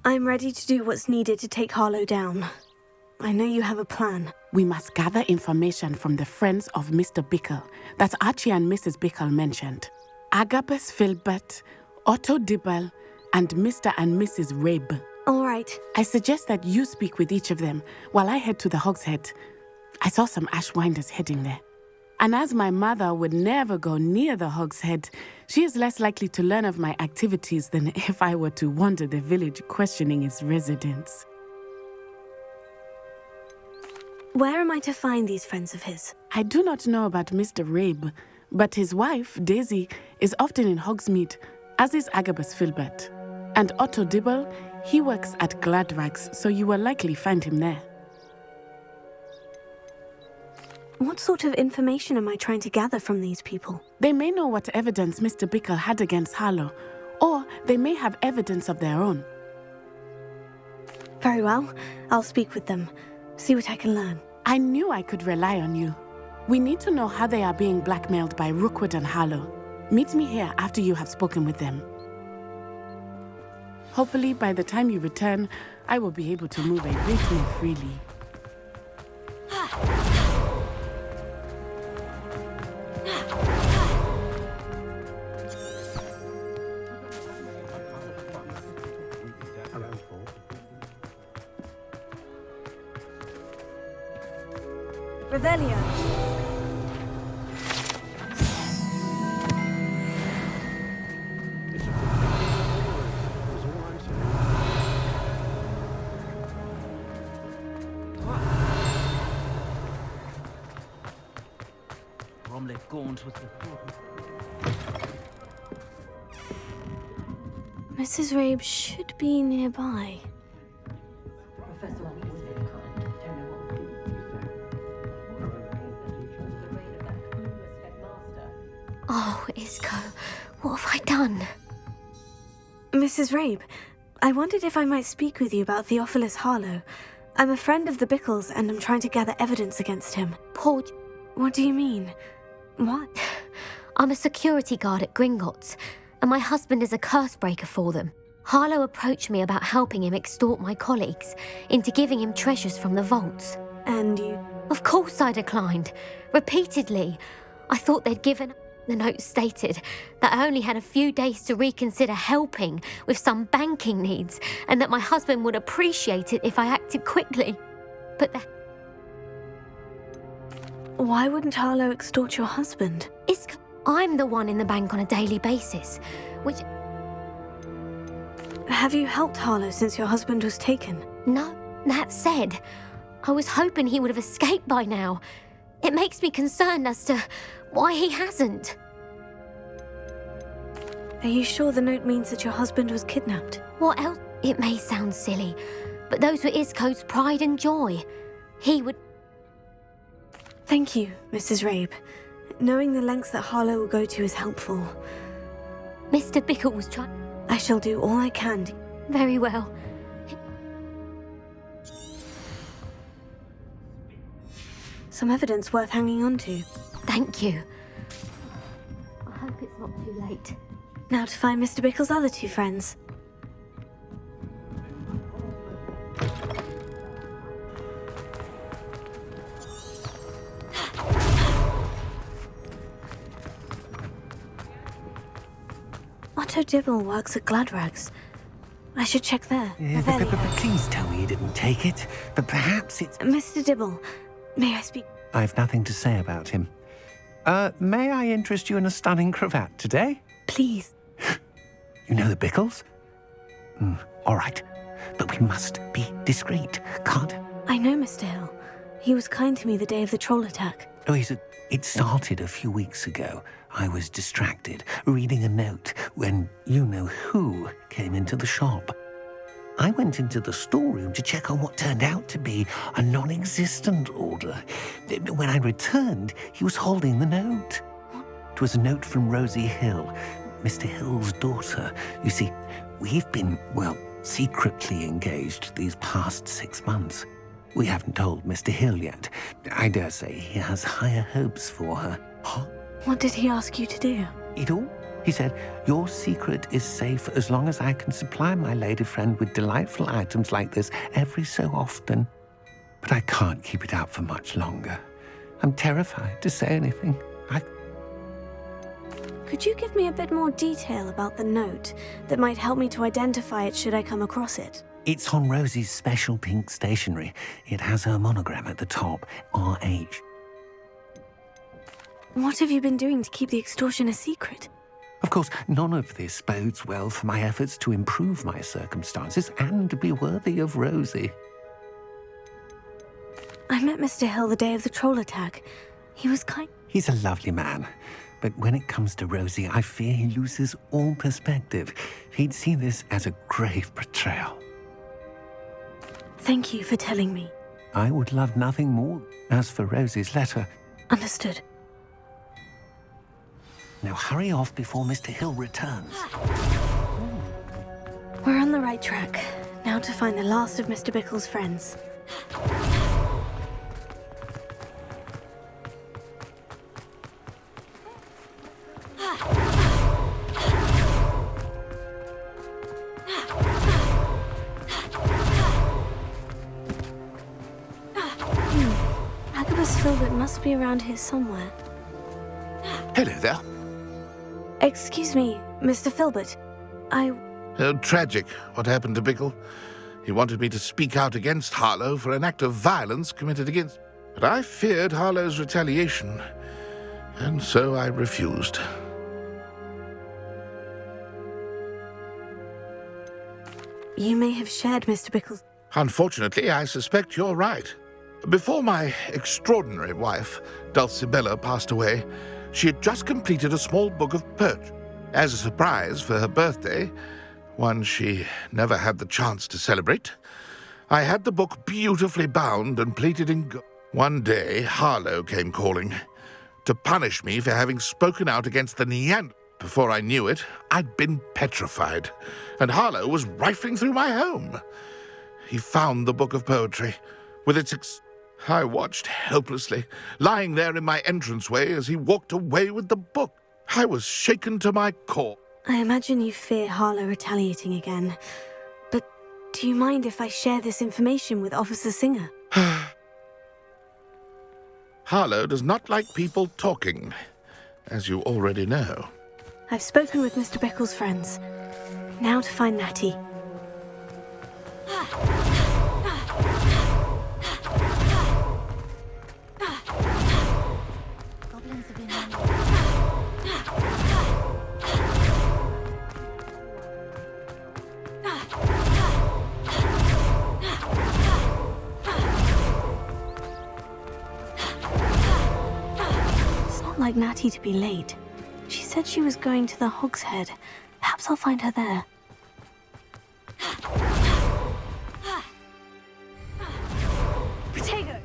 I'm ready to do what's needed to take Harlow down. I know you have a plan. We must gather information from the friends of Mr. Bickle that Archie and Mrs. Bickle mentioned. Agabus Filbert, Otto Dibble, and Mr. and Mrs. Rabe. All right. I suggest that you speak with each of them while I head to the Hog's Head. I saw some Ashwinders heading there. And as my mother would never go near the Hog's Head, she is less likely to learn of my activities than if I were to wander the village questioning its residents. Where am I to find these friends of his? I do not know about Mr. Rabe, but his wife, Daisy, is often in Hogsmeade, as is Agabus Filbert. And Otto Dibble, he works at Gladrags, so you will likely find him there. What sort of information am I trying to gather from these people? They may know what evidence Mr. Bickle had against Harlow, or they may have evidence of their own. Very well. I'll speak with them. See what I can learn. I knew I could rely on you. We need to know how they are being blackmailed by Rookwood and Harlow. Meet me here after you have spoken with them. Hopefully, by the time you return, I will be able to move a bit more freely. Revelio. Mrs. Rabe should be nearby. Oh, Isco, what have I done? Mrs. Rabe, I wondered if I might speak with you about Theophilus Harlow. I'm a friend of the Bickles and I'm trying to gather evidence against him. Poor... What do you mean? What? I'm a security guard at Gringotts, and my husband is a curse breaker for them. Harlow approached me about helping him extort my colleagues into giving him treasures from the vaults. And you... Of course I declined. Repeatedly. I thought they'd given... The note stated that I only had a few days to reconsider helping with some banking needs, and that my husband would appreciate it if I acted quickly. But Why wouldn't Harlow extort your husband? I'm the one in the bank on a daily basis, which... Have you helped Harlow since your husband was taken? No, that said, I was hoping he would have escaped by now. It makes me concerned as to why he hasn't. Are you sure the note means that your husband was kidnapped? What else? It may sound silly, but those were Isco's pride and joy. He would... Thank you, Mrs. Rabe. Knowing the lengths that Harlow will go to is helpful. Mr. Bickle was trying... I shall do all I can. Very well. Some evidence worth hanging on to. Thank you. I hope it's not too late. Now to find Mr. Bickle's other two friends. Otto Dibble works at Gladrags. I should check there. Please tell me you didn't take it. But perhaps it's... Mr. Dibble, may I speak? I've nothing to say about him. May I interest you in a stunning cravat today? Please. You know the Bickles? All right. But we must be discreet, can't... I know Mr. Hill. He was kind to me the day of the troll attack. Oh, it started a few weeks ago. I was distracted, reading a note, when you-know-who came into the shop. I went into the storeroom to check on what turned out to be a non-existent order. When I returned, he was holding the note. It was a note from Rosie Hill, Mr. Hill's daughter. You see, we've been, secretly engaged these past 6 months. We haven't told Mr. Hill yet. I dare say he has higher hopes for her. What did he ask you to do? It all He said, "Your secret is safe as long as I can supply my lady friend with delightful items like this every so often. But I can't keep it out for much longer. I'm terrified to say anything. Could you give me a bit more detail about the note that might help me to identify it should I come across it? It's on Rosie's special pink stationery. It has her monogram at the top, RH. What have you been doing to keep the extortion a secret? Of course, none of this bodes well for my efforts to improve my circumstances and be worthy of Rosie. I met Mr. Hill the day of the troll attack. He was kind. He's a lovely man. But when it comes to Rosie, I fear he loses all perspective. He'd see this as a grave betrayal. Thank you for telling me. I would love nothing more. As for Rosie's letter... Understood. Now hurry off before Mr. Hill returns. We're on the right track. Now to find the last of Mr. Bickle's friends. Filbert must be around here somewhere. Hello there. Excuse me, Mr. Filbert. Tragic, what happened to Bickle. He wanted me to speak out against Harlow for an act of violence committed against... But I feared Harlow's retaliation, and so I refused. You may have shared Mr. Bickle's... Unfortunately, I suspect you're right. Before my extraordinary wife, Dulcibella, passed away, she had just completed a small book of poetry. As a surprise for her birthday, one she never had the chance to celebrate, I had the book beautifully bound and plated in gold. One day, Harlow came calling to punish me for having spoken out against the Neanderthals. Before I knew it, I'd been petrified, and Harlow was rifling through my home. He found the book of poetry with its... I watched helplessly, lying there in my entranceway as he walked away with the book. I was shaken to my core. I imagine you fear Harlow retaliating again. But do you mind if I share this information with Officer Singer? Harlow does not like people talking, as you already know. I've spoken with Mr. Bickle's friends. Now to find Natty. Like Natty to be late. She said she was going to the Hog's Head. Perhaps I'll find her there. Potato!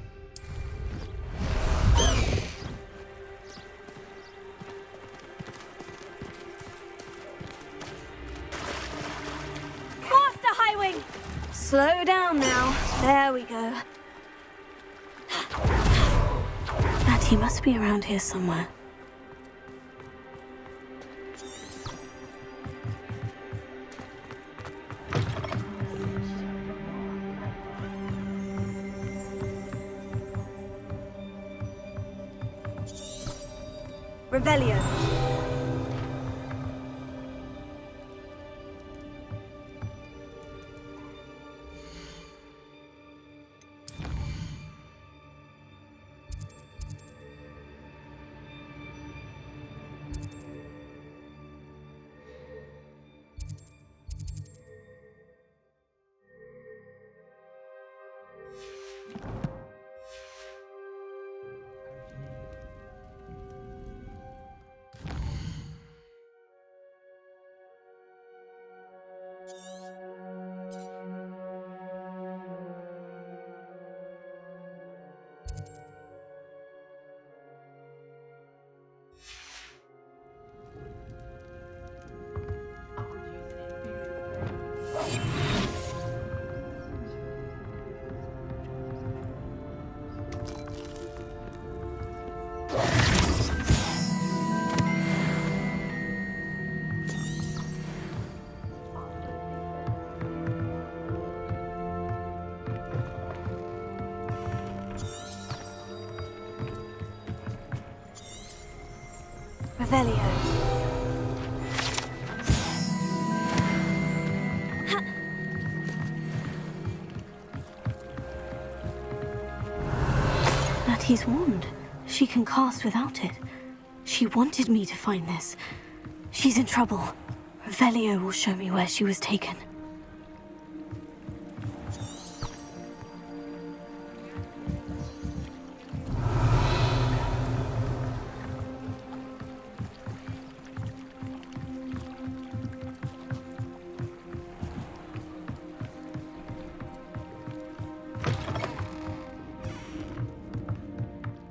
Faster, Highwing! Slow down now. There we go. Natty must be around here somewhere. Revelio. Revelio. Natty's wand. She can cast without it. She wanted me to find this. She's in trouble. Revelio will show me where she was taken.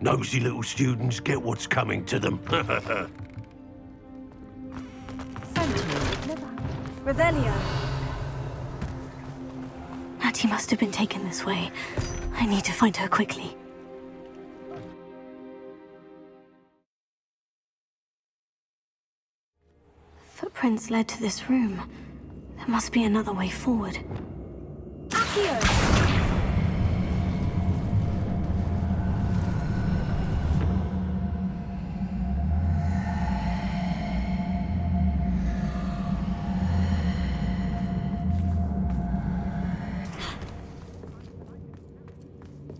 Nosy little students get what's coming to them. Revelio. Natty must have been taken this way. I need to find her quickly. Footprints led to this room. There must be another way forward. Accio!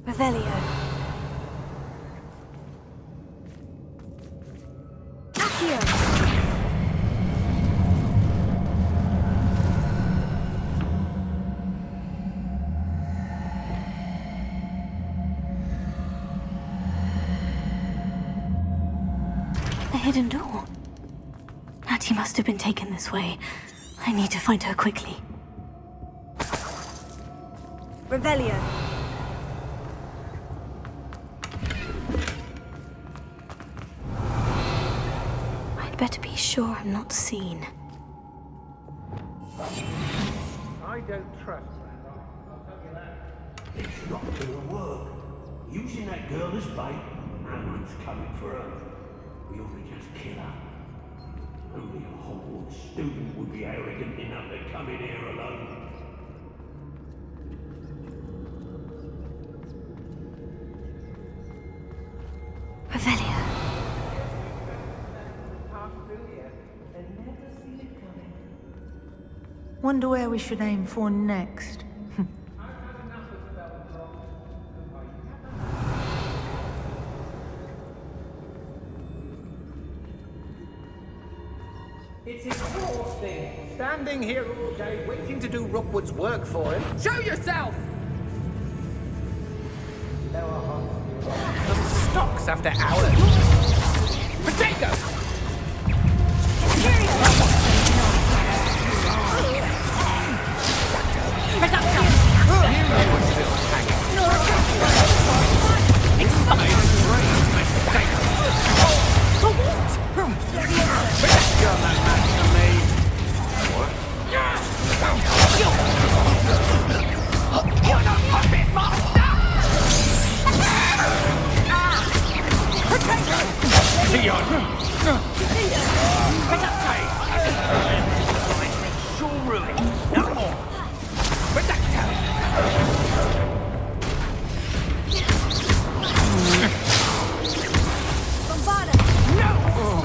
Revelio. Accio! The hidden door. Natty must have been taken this way. I need to find her quickly. Revelio. Better be sure I'm not seen. I don't trust that. I'll tell you that. It's not gonna work. Using that girl as bait, no one's coming for her. We ought to just kill her. Only a Hogwarts student would be arrogant enough to come in here alone. Revelio. Wonder where we should aim for next. It's exhausting. Standing here all day, waiting to do Rookwood's work for him. Show yourself! The stocks after hours. Potato!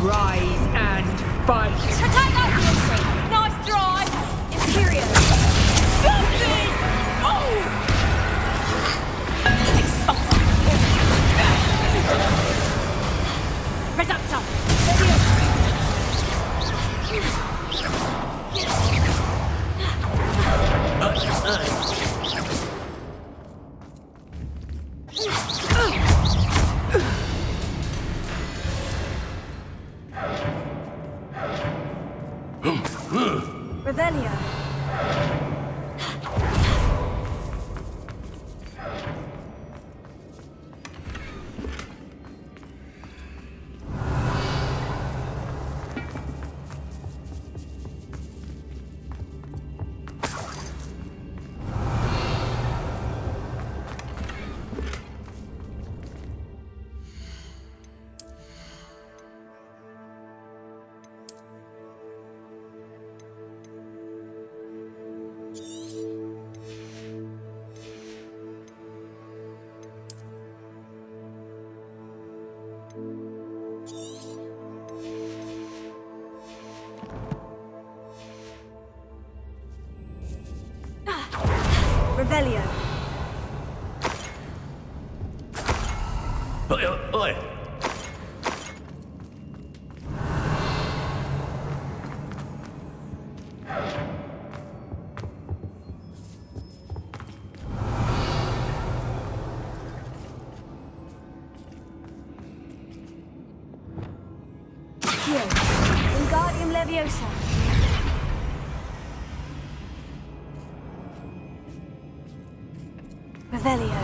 Rise and fight! Nice drive! Imperial! Revelio. Revelio. Oi! Wingardium Leviosa. Revelio.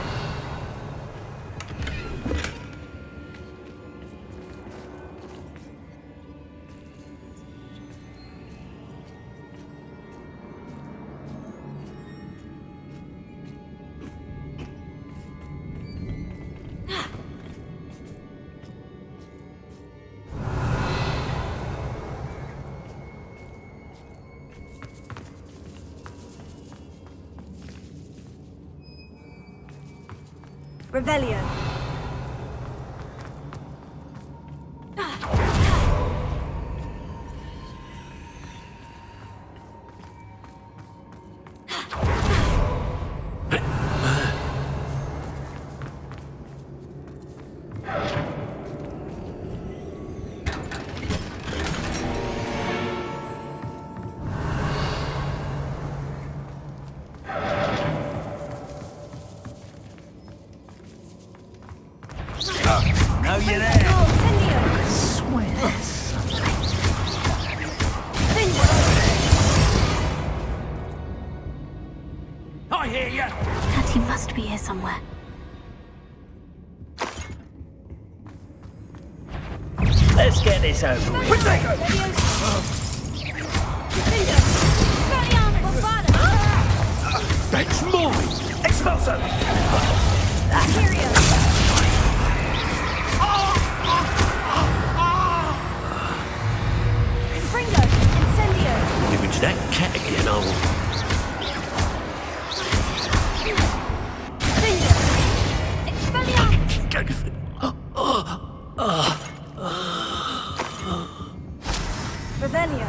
Revelio. No, you're there. I Swear. I hear you. Natty must be here somewhere. Let's get this over with. That's mine. Expulso. If it's that cat again, I'll... Revelio.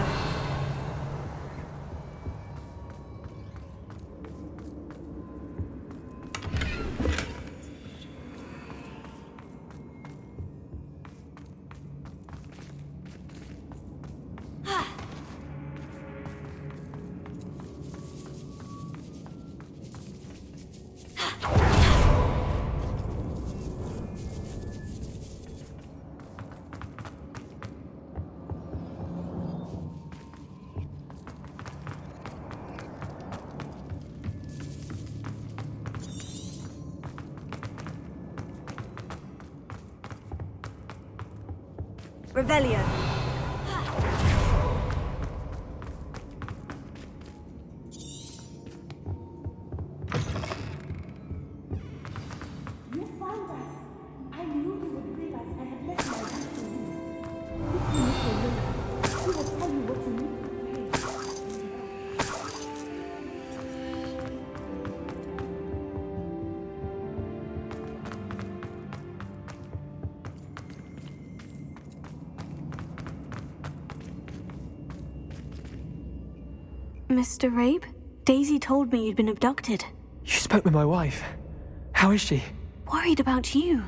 Revelio. You found us. I knew you would realize I had left my house for you. If you need your winner, he will tell you what you need to pay. Mr. Rabe? Daisy told me you'd been abducted. You spoke with my wife. How is she? Worried about you.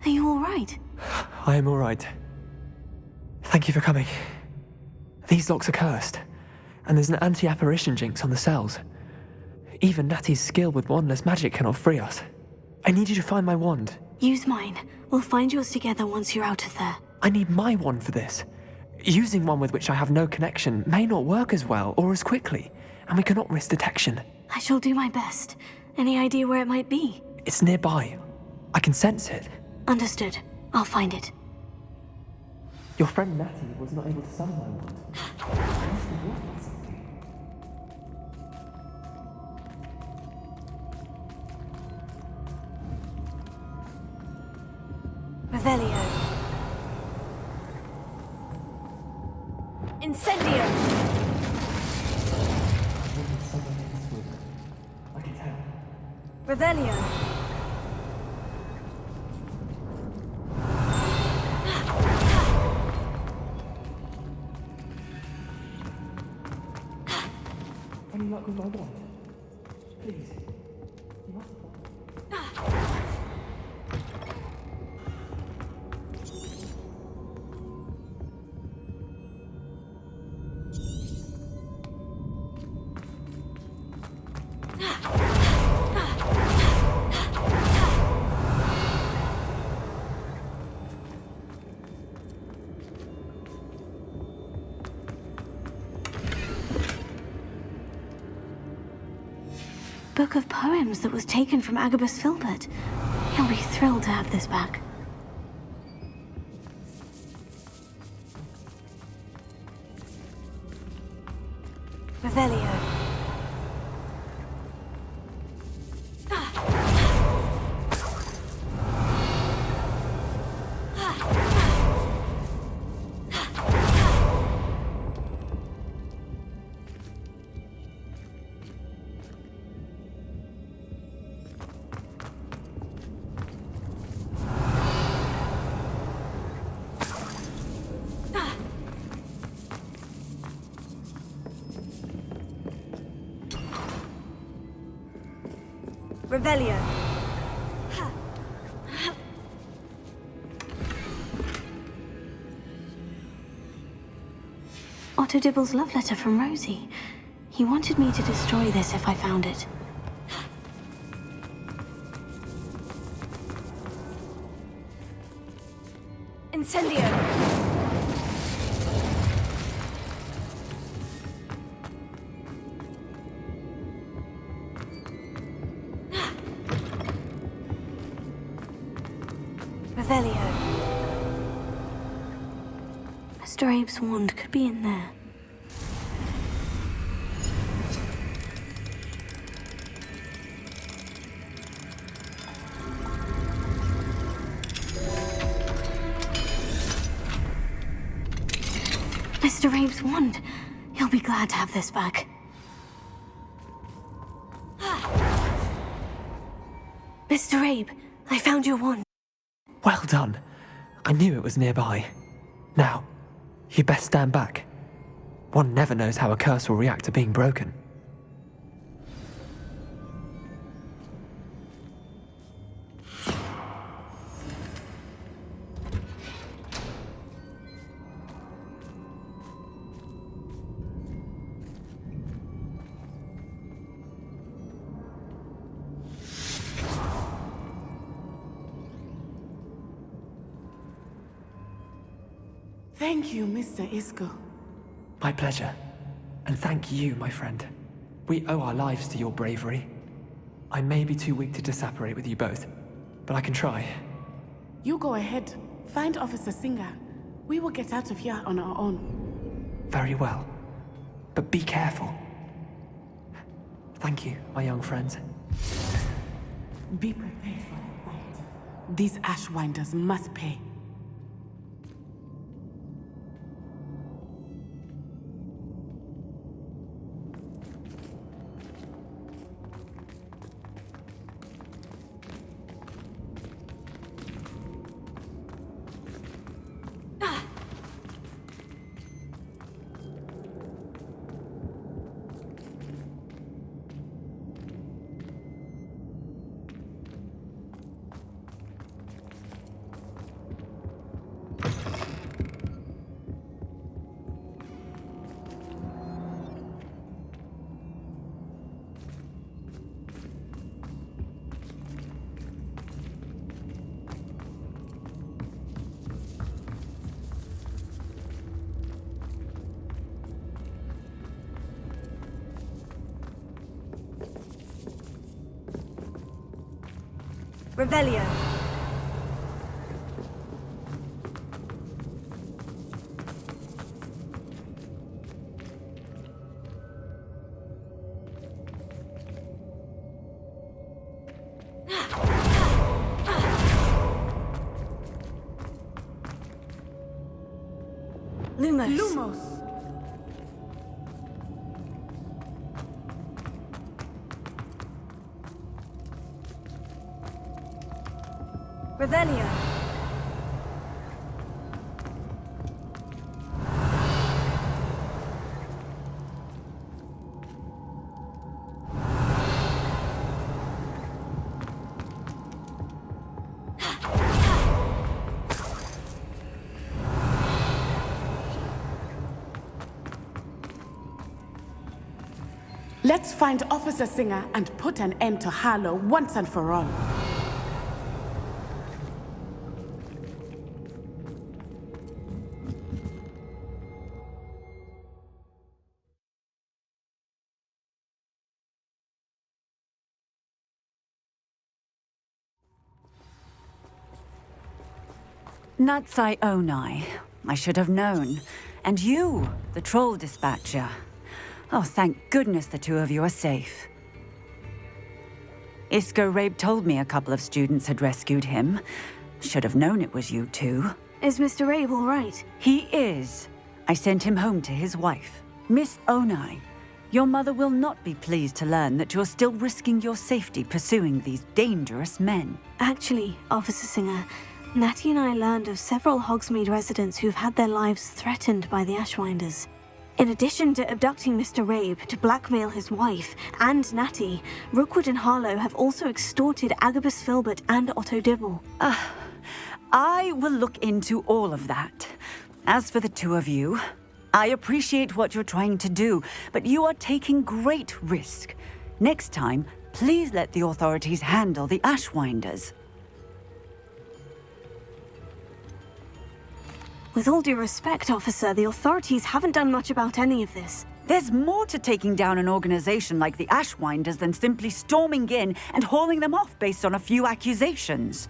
Are you all right? I am all right. Thank you for coming. These locks are cursed, and there's an anti-apparition jinx on the cells. Even Natty's skill with wandless magic cannot free us. I need you to find my wand. Use mine. We'll find yours together once you're out of there. I need my wand for this. Using one with which I have no connection may not work as well or as quickly, and we cannot risk detection. I shall do my best. Any idea where it might be? It's nearby. I can sense it. Understood. I'll find it. Your friend Natty was not able to summon my wand. Revelio. Incendio. I can tell. Revelio. Any luck with my wand? Please. Book of poems that was taken from Agabus Filbert. He'll be thrilled to have this back. Revelio. Revelio. Otto Dibble's love letter from Rosie. He wanted me to destroy this if I found it. Incendio! Revelio. Mr. Abe's wand could be in there. Mr. Abe's wand. He'll be glad to have this back. Mr. Abe, I found your wand. Well done. I knew it was nearby. Now, you best stand back. One never knows how a curse will react to being broken. Thank you, Mr. Isco. My pleasure. And thank you, my friend. We owe our lives to your bravery. I may be too weak to disapparate with you both, but I can try. You go ahead. Find Officer Singer. We will get out of here on our own. Very well. But be careful. Thank you, my young friends. Be prepared for the fight. These Ashwinders must pay. Revelio. Lumos. Lumos! Revelio. Let's find Officer Singer and put an end to Harlow once and for all. Natsai Onai. I should have known. And you, the troll dispatcher. Oh, thank goodness the two of you are safe. Isco Rabe told me a couple of students had rescued him. Should have known it was you two. Is Mr. Rabe all right? He is. I sent him home to his wife. Miss Onai, your mother will not be pleased to learn that you're still risking your safety pursuing these dangerous men. Actually, Officer Singer, Natty and I learned of several Hogsmeade residents who've had their lives threatened by the Ashwinders. In addition to abducting Mr. Rabe to blackmail his wife and Natty, Rookwood and Harlow have also extorted Agabus Filbert and Otto Dibble. I will look into all of that. As for the two of you, I appreciate what you're trying to do, but you are taking great risk. Next time, please let the authorities handle the Ashwinders. With all due respect, officer, the authorities haven't done much about any of this. There's more to taking down an organization like the Ashwinders than simply storming in and hauling them off based on a few accusations.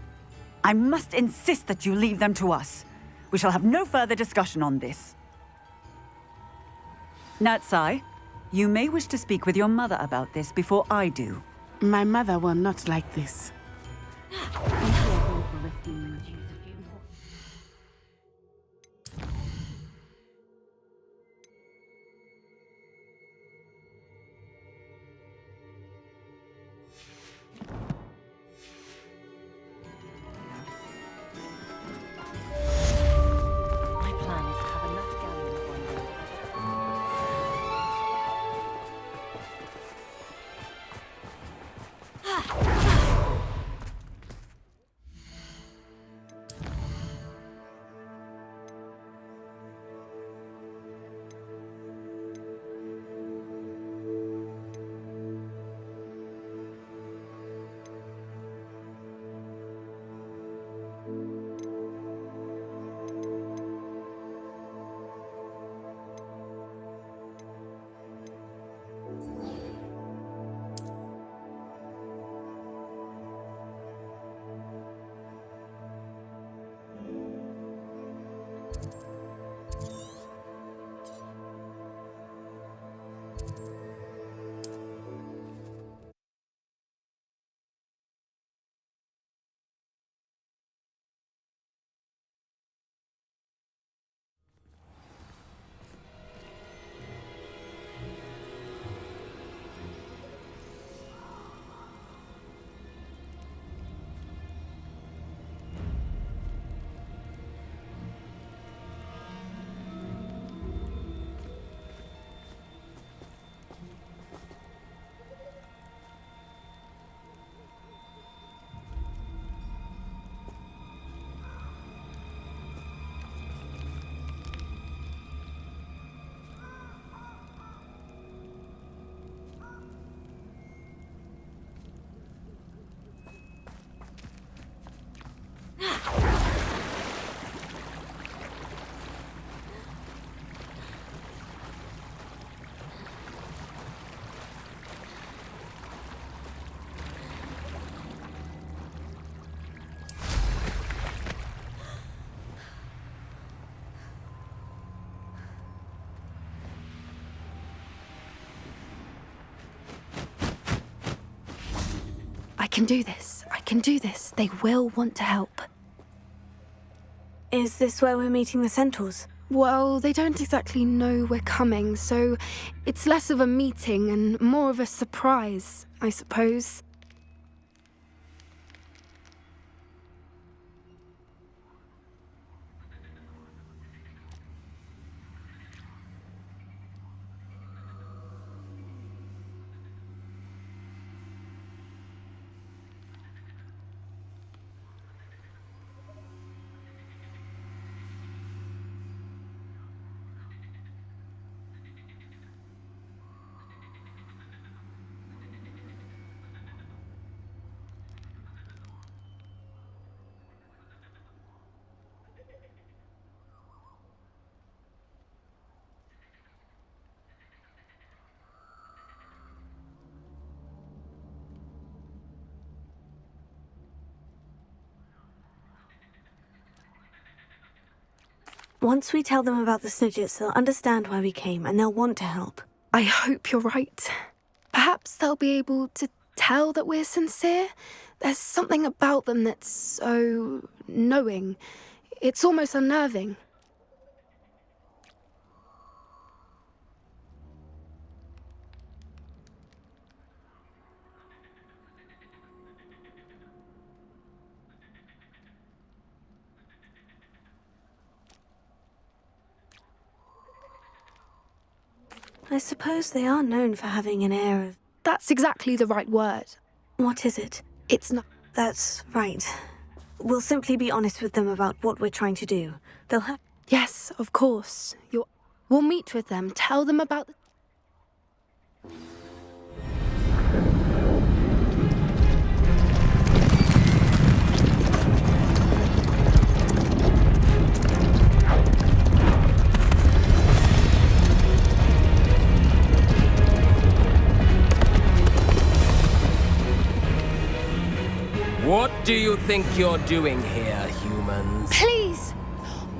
I must insist that you leave them to us. We shall have no further discussion on this. Natsai, you may wish to speak with your mother about this before I do. My mother will not like this. I can do this. I can do this. They will want to help. Is this where we're meeting the Centaurs? Well, they don't exactly know we're coming, so it's less of a meeting and more of a surprise, I suppose. Once we tell them about the Snidgets, they'll understand why we came and they'll want to help. I hope you're right. Perhaps they'll be able to tell that we're sincere. There's something about them that's so knowing. It's almost unnerving. I suppose they are known for having an air of... That's exactly the right word. What is it? It's not... That's right. We'll simply be honest with them about what we're trying to do. They'll have... Yes, of course. We'll meet with them, tell them about the... What do you think you're doing here, humans? Please!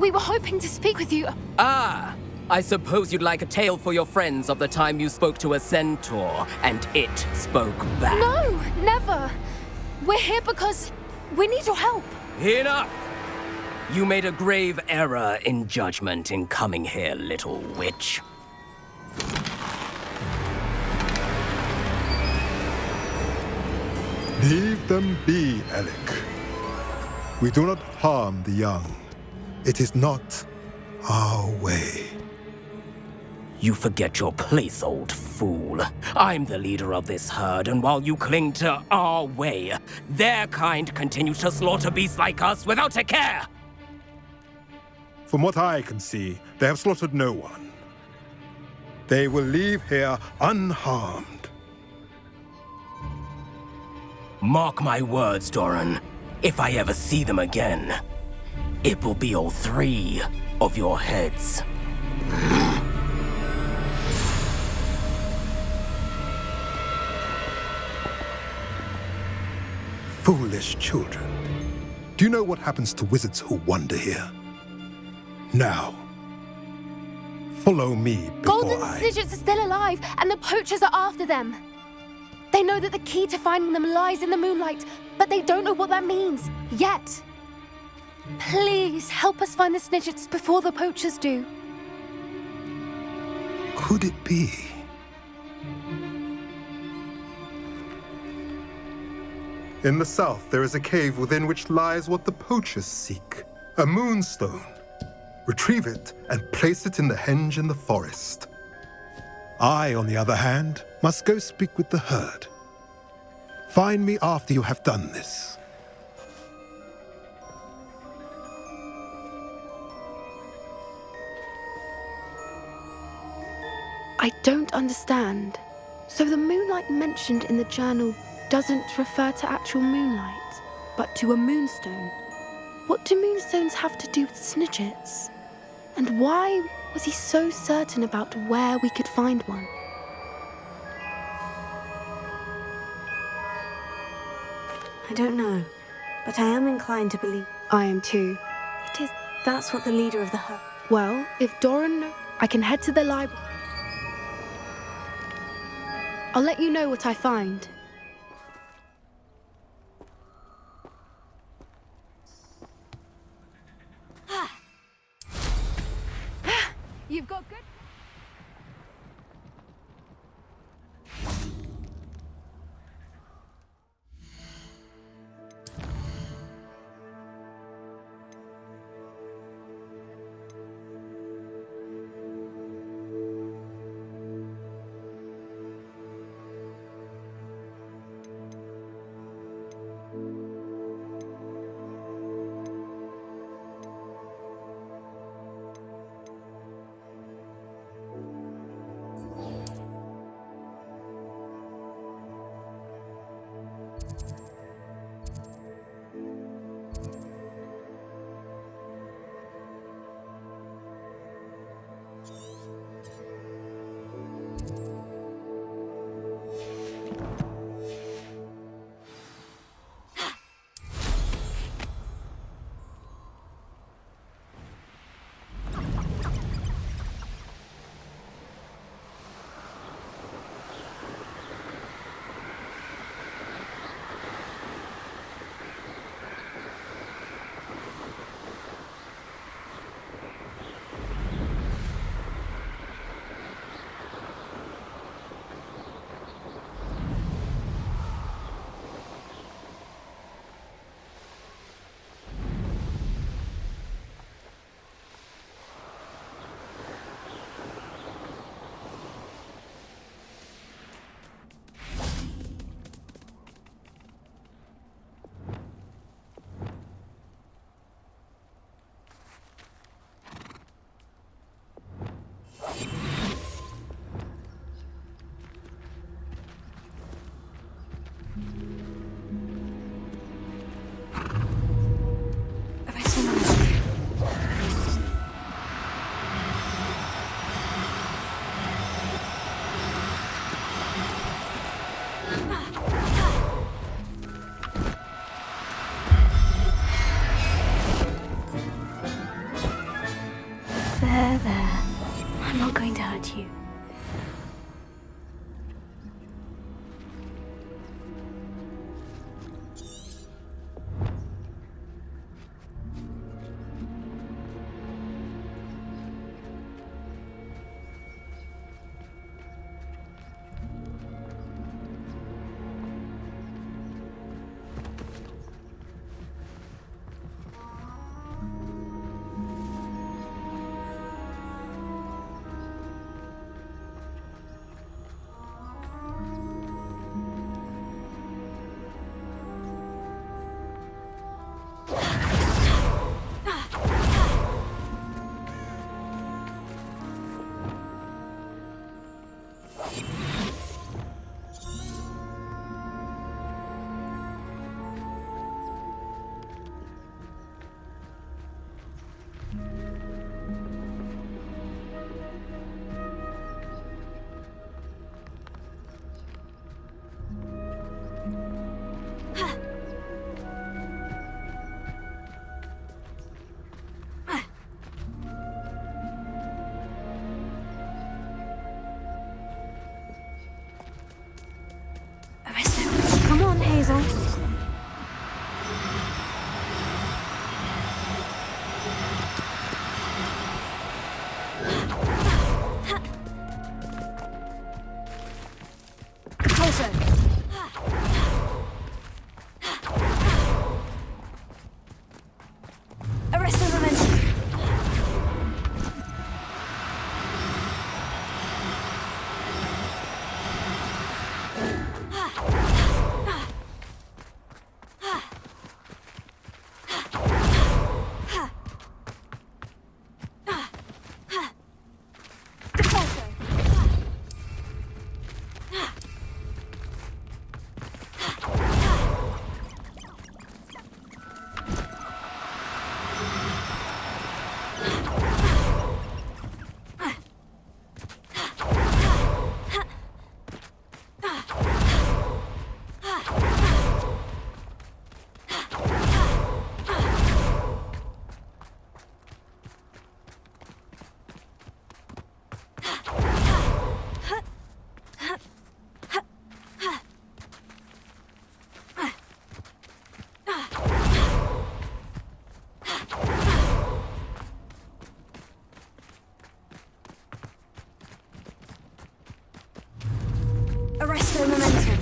We were hoping to speak with you. Ah! I suppose you'd like a tale for your friends of the time you spoke to a centaur, and it spoke back. No, never! We're here because we need your help. Enough! You made a grave error in judgment in coming here, little witch. Leave them be, Alec. We do not harm the young. It is not our way. You forget your place, old fool. I'm the leader of this herd, and while you cling to our way, their kind continue to slaughter beasts like us without a care! From what I can see, they have slaughtered no one. They will leave here unharmed. Mark my words, Doran. If I ever see them again, it will be all 3 of your heads. Foolish children. Do you know what happens to wizards who wander here? Now, follow me before Golden Snidgets are still alive, and the poachers are after them. They know that the key to finding them lies in the moonlight, but they don't know what that means, yet. Please, help us find the Snidgets before the poachers do. Could it be? In the south, there is a cave within which lies what the poachers seek. A moonstone. Retrieve it and place it in the henge in the forest. I, on the other hand, must go speak with the herd. Find me after you have done this. I don't understand. So the moonlight mentioned in the journal doesn't refer to actual moonlight, but to a moonstone. What do moonstones have to do with Snidgets? And why was he so certain about where we could find one? I don't know, but I am inclined to believe... I am too. That's what the leader of the herd... Well, if Doran... I can head to the library. I'll let you know what I find. You've got good... Hazel. Closer. Arrest the momentum. Arrest the momentum.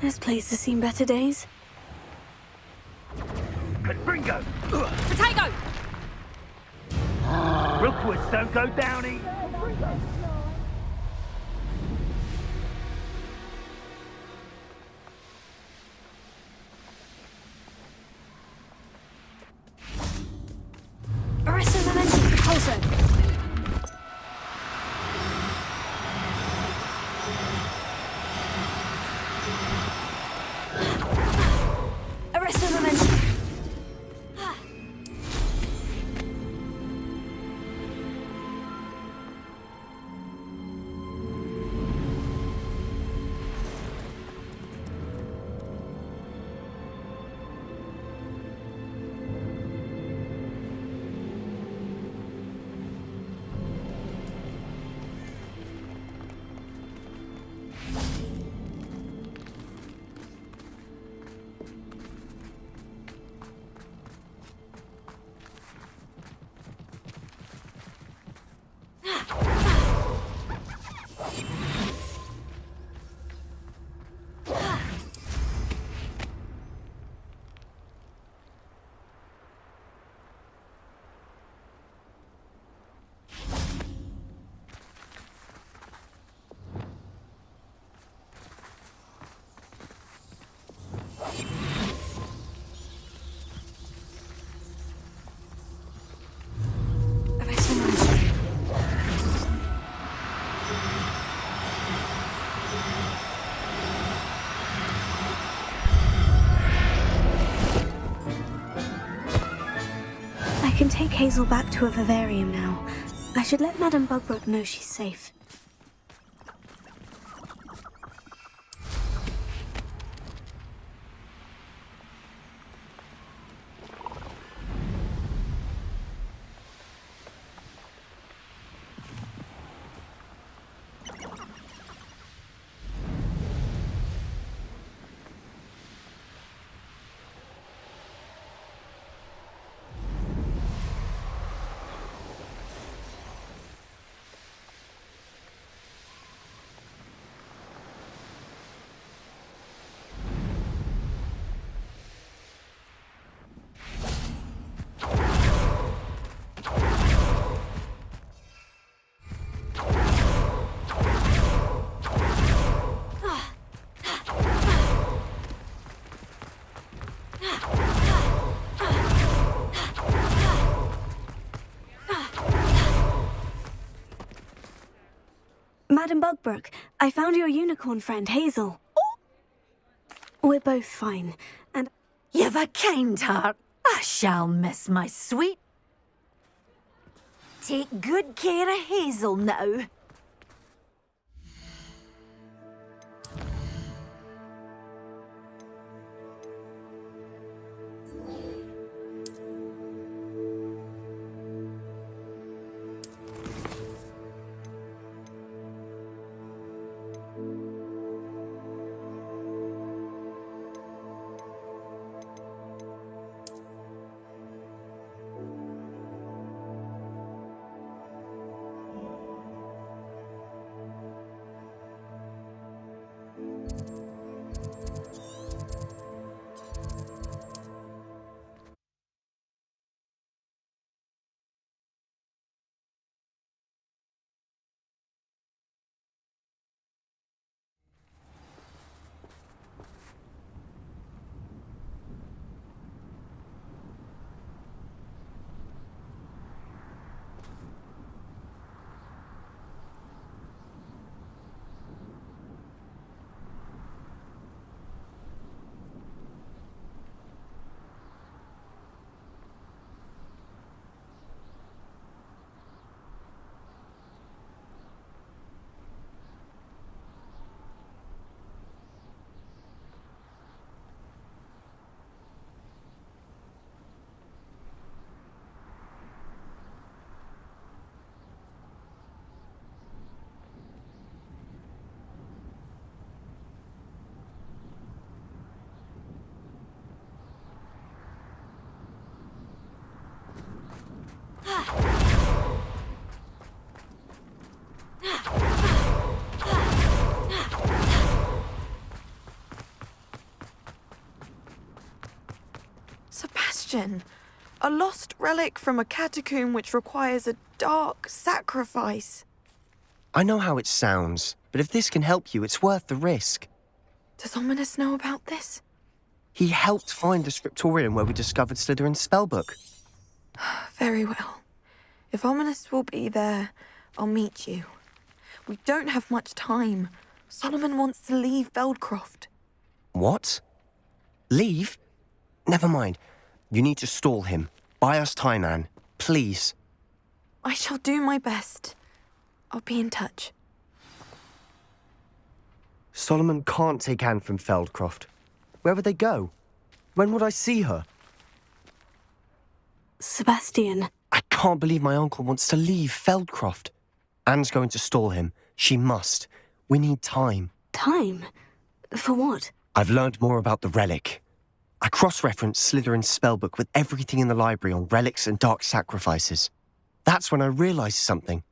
This place has seen better days. Confringo! Potato! Rookwoods don't go down easy. Arrest the momentum. Closer. Arrest the momentum. I can take Hazel back to a vivarium now. I should let Madame Bugbrook know she's safe. Madam Bugbrook, I found your unicorn friend, Hazel. We're both fine, and... You've a kind heart. I shall miss my sweet. Take good care of Hazel now. Sebastian, a lost relic from a catacomb which requires a dark sacrifice. I know how it sounds, but if this can help you, it's worth the risk. Does Ominous know about this? He helped find the scriptorium where we discovered Slytherin's spellbook. Very well. If Ominous will be there, I'll meet you. We don't have much time. Solomon wants to leave Feldcroft. What? Leave? Never mind. You need to stall him. Buy us time, Anne. Please. I shall do my best. I'll be in touch. Solomon can't take Anne from Feldcroft. Where would they go? When would I see her? Sebastian. I can't believe my uncle wants to leave Feldcroft. Anne's going to stall him. She must. We need time. Time? For what? I've learned more about the relic. I cross-referenced Slytherin's spellbook with everything in the library on relics and dark sacrifices. That's when I realized something.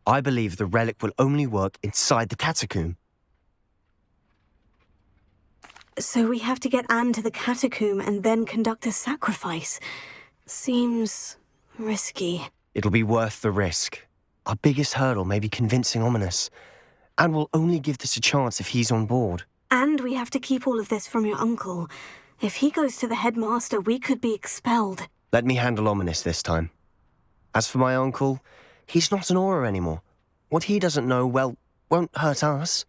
I believe the relic will only work inside the catacomb. So we have to get Anne to the catacomb and then conduct a sacrifice. Seems risky. It'll be worth the risk. Our biggest hurdle may be convincing Ominous. And we'll only give this a chance if he's on board. And we have to keep all of this from your uncle. If he goes to the headmaster, we could be expelled. Let me handle Ominous this time. As for my uncle, he's not an Auror anymore. What he doesn't know, well, won't hurt us.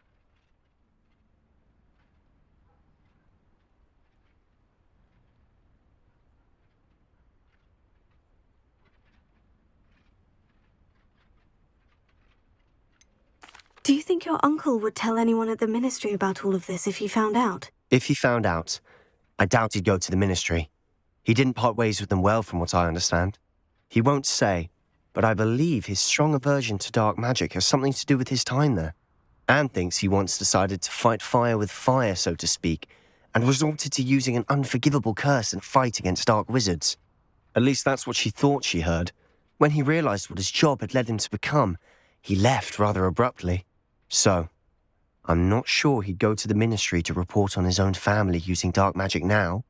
Do you think your uncle would tell anyone at the ministry about all of this if he found out? If he found out, I doubt he'd go to the ministry. He didn't part ways with them well, from what I understand. He won't say, but I believe his strong aversion to dark magic has something to do with his time there. Anne thinks he once decided to fight fire with fire, so to speak, and resorted to using an unforgivable curse and fight against dark wizards. At least that's what she thought she heard. When he realized what his job had led him to become, he left rather abruptly. So, I'm not sure he'd go to the ministry to report on his own family using dark magic now.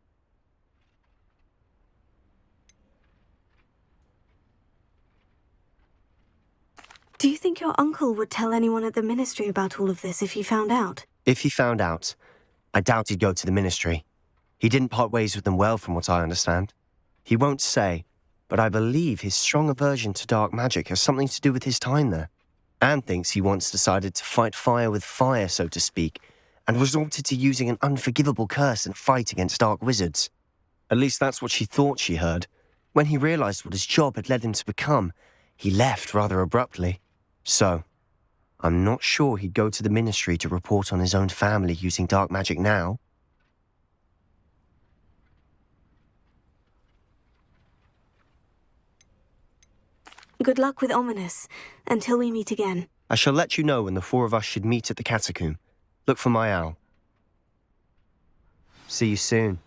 Do you think your uncle would tell anyone at the ministry about all of this if he found out? If he found out, I doubt he'd go to the ministry. He didn't part ways with them well, from what I understand. He won't say, but I believe his strong aversion to dark magic has something to do with his time there. Anne thinks he once decided to fight fire with fire, so to speak, and resorted to using an unforgivable curse in a fight against dark wizards. At least that's what she thought she heard. When he realized what his job had led him to become, he left rather abruptly. So, I'm not sure he'd go to the Ministry to report on his own family using dark magic now. Good luck with Ominous, until we meet again. I shall let you know when the four of us should meet at the catacomb. Look for my owl. See you soon.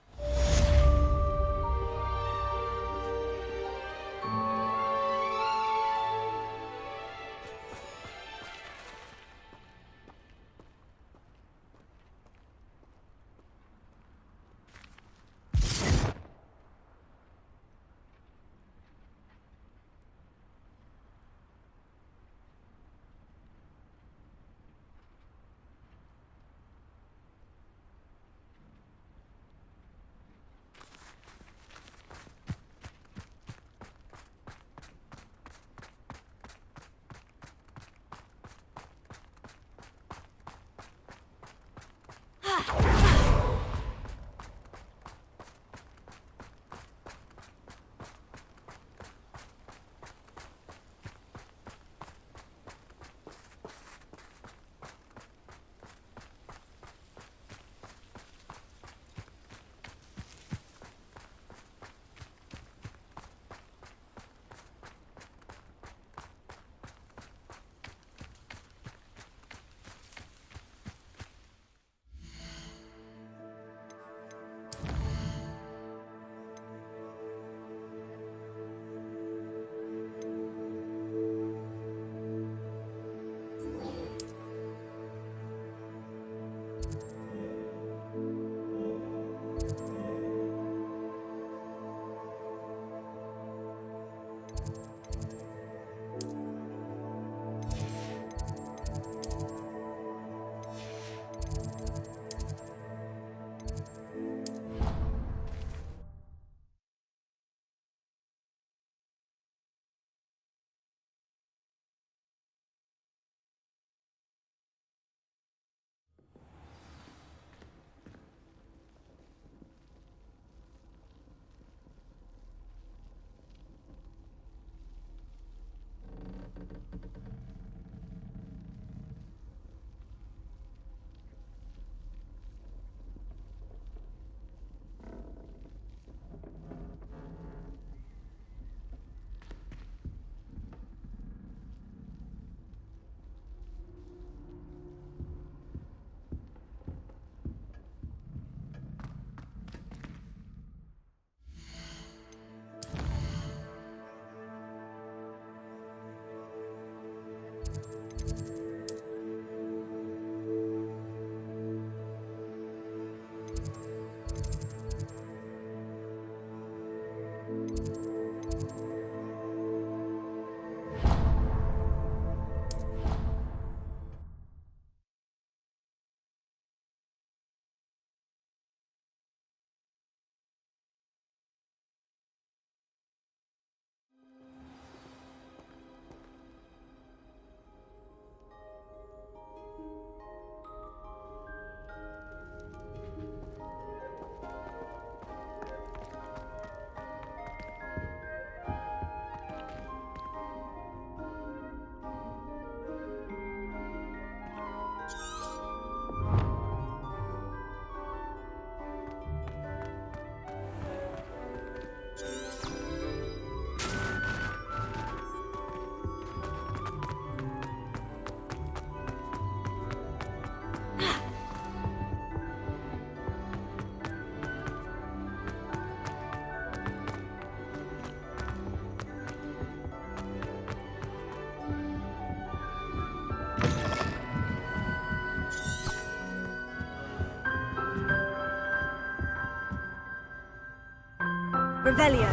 Revelio.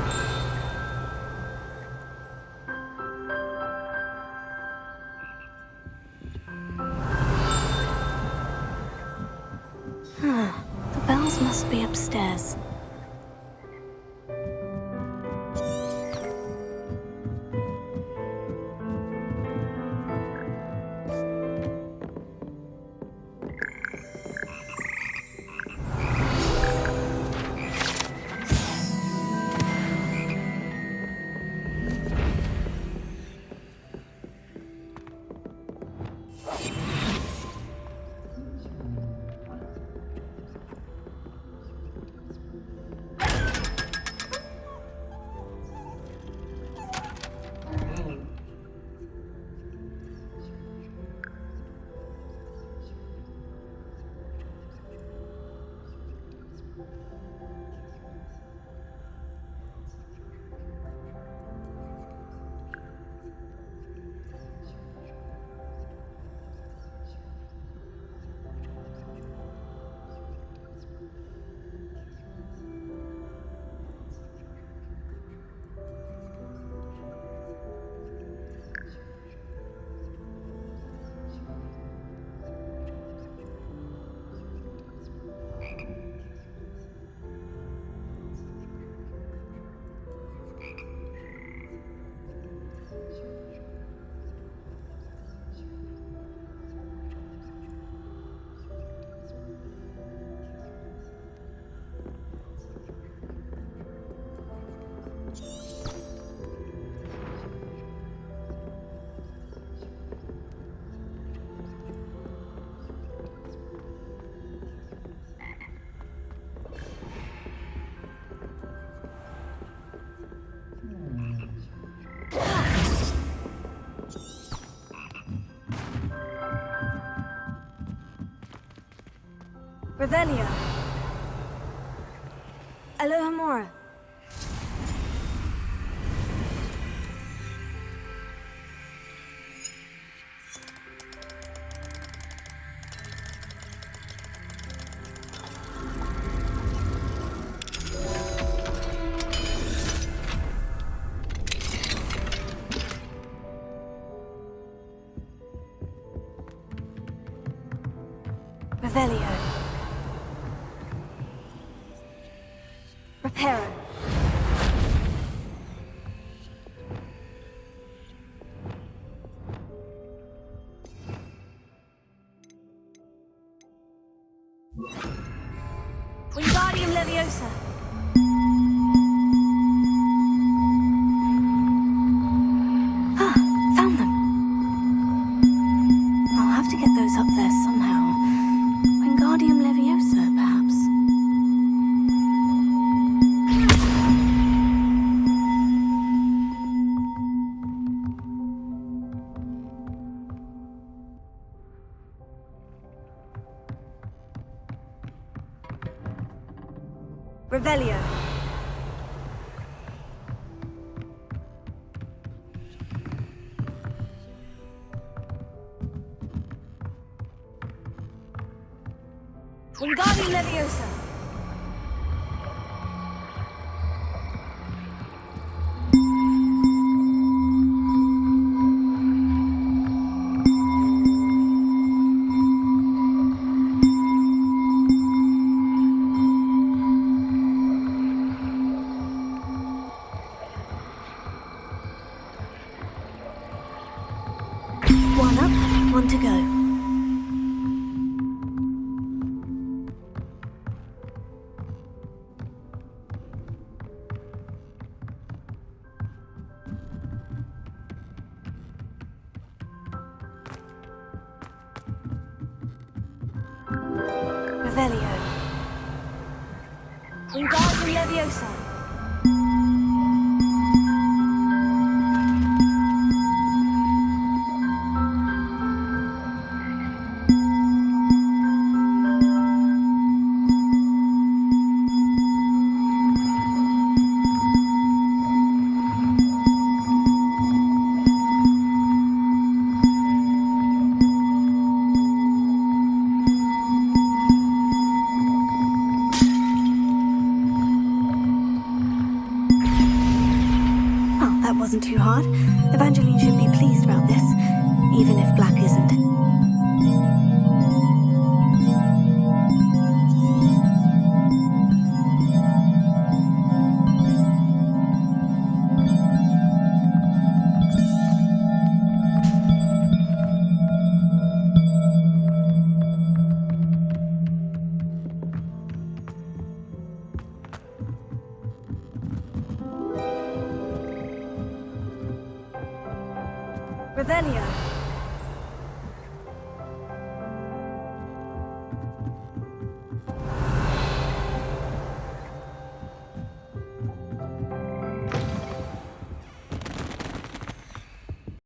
The bells must be upstairs. Revelio. Alohomora. Revelio. Reparo. Wingardium Leviosa. Ah, found them. I'll have to get those up there somehow. Wingardium Leviosa, perhaps. Revelio. Wingardium Leviosa. One up, one to go. Revelio. Wingardium Leviosa. Wasn't too hard. Evangeline should be pleased about this, even if Black isn't. Revelio.